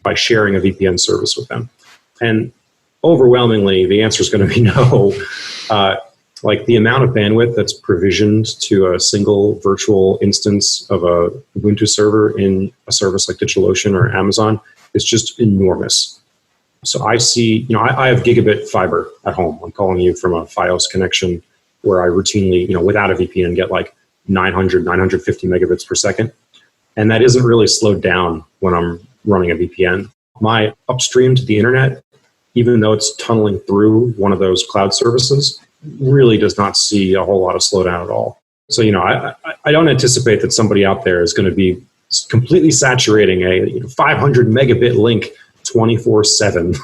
by sharing a VPN service with them? And overwhelmingly, the answer is going to be no. Like the amount of bandwidth that's provisioned to a single virtual instance of a Ubuntu server in a service like DigitalOcean or Amazon is just enormous. So I see, I have gigabit fiber at home. I'm calling you from a Fios connection where I routinely, without a VPN, get like 950 megabits per second. And that isn't really slowed down when I'm running a VPN. My upstream to the internet, even though it's tunneling through one of those cloud services, really does not see a whole lot of slowdown at all. So, I don't anticipate that somebody out there is going to be completely saturating a 500 megabit link 24/7.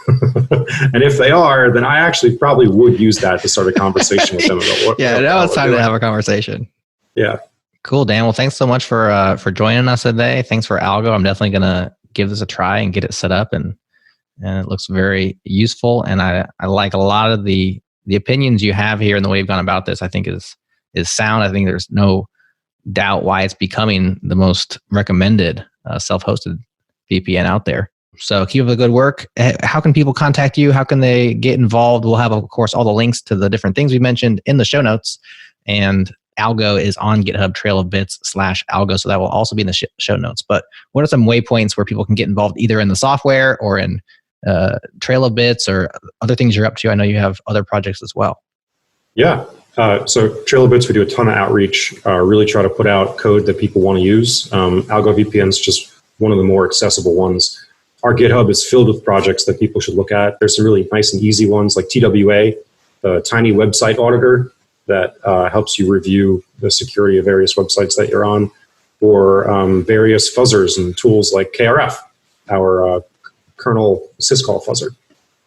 And if they are, then I actually probably would use that to start a conversation with them about what. Yeah, now it's time to have a conversation. Yeah. Cool, Dan. Well, thanks so much for joining us today. Thanks for Algo. I'm definitely going to give this a try and get it set up, and it looks very useful. And I like a lot of the opinions you have here and the way you've gone about this. I think is sound. I think there's no doubt why it's becoming the most recommended self-hosted VPN out there. So keep up the good work. How can people contact you? How can they get involved? We'll have, of course, all the links to the different things we mentioned in the show notes. And Algo is on GitHub, trailofbits/Algo. So that will also be in the show notes. But what are some waypoints where people can get involved either in the software or in Trail of Bits or other things you're up to? I know you have other projects as well. Yeah. So Trail of Bits, we do a ton of outreach, really try to put out code that people want to use. Algo VPN is just one of the more accessible ones. Our GitHub is filled with projects that people should look at. There's some really nice and easy ones like TWA, the tiny website auditor that helps you review the security of various websites that you're on, or various fuzzers and tools like KRF, our kernel syscall fuzzer.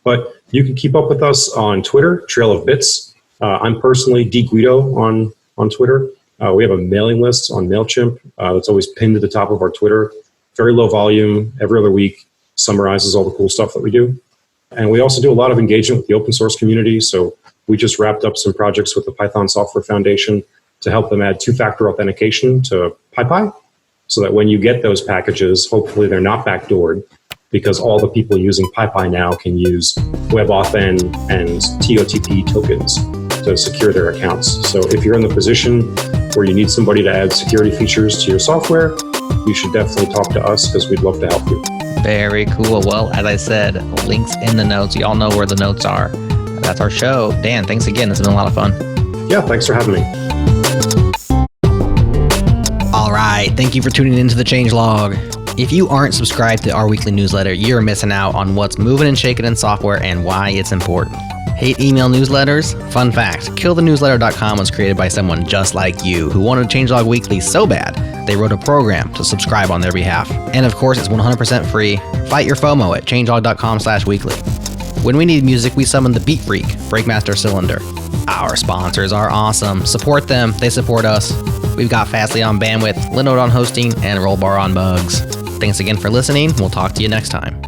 But you can keep up with us on Twitter, Trail of Bits. I'm personally dguido on Twitter. We have a mailing list on MailChimp that's always pinned to the top of our Twitter. Very low volume, every other week, summarizes all the cool stuff that we do. And we also do a lot of engagement with the open source community. So we just wrapped up some projects with the Python Software Foundation to help them add two-factor authentication to PyPy, so that when you get those packages, hopefully they're not backdoored, because all the people using PyPy now can use WebAuthn and TOTP tokens to secure their accounts. So if you're in the position where you need somebody to add security features to your software, you should definitely talk to us because we'd love to help you. Very cool. Well, as I said, links in the notes. You all know where the notes are. That's our show. Dan, thanks again. This has been a lot of fun. Yeah, thanks for having me. All right. Thank you for tuning into the Changelog. If you aren't subscribed to our weekly newsletter, you're missing out on what's moving and shaking in software and why it's important. Hate email newsletters? Fun fact, killthenewsletter.com was created by someone just like you who wanted Changelog Weekly so bad, they wrote a program to subscribe on their behalf. And of course, it's 100% free. Fight your FOMO at changelog.com/weekly. When we need music, we summon the Beat Freak, Breakmaster Cylinder. Our sponsors are awesome. Support them. They support us. We've got Fastly on bandwidth, Linode on hosting, and Rollbar on bugs. Thanks again for listening. We'll talk to you next time.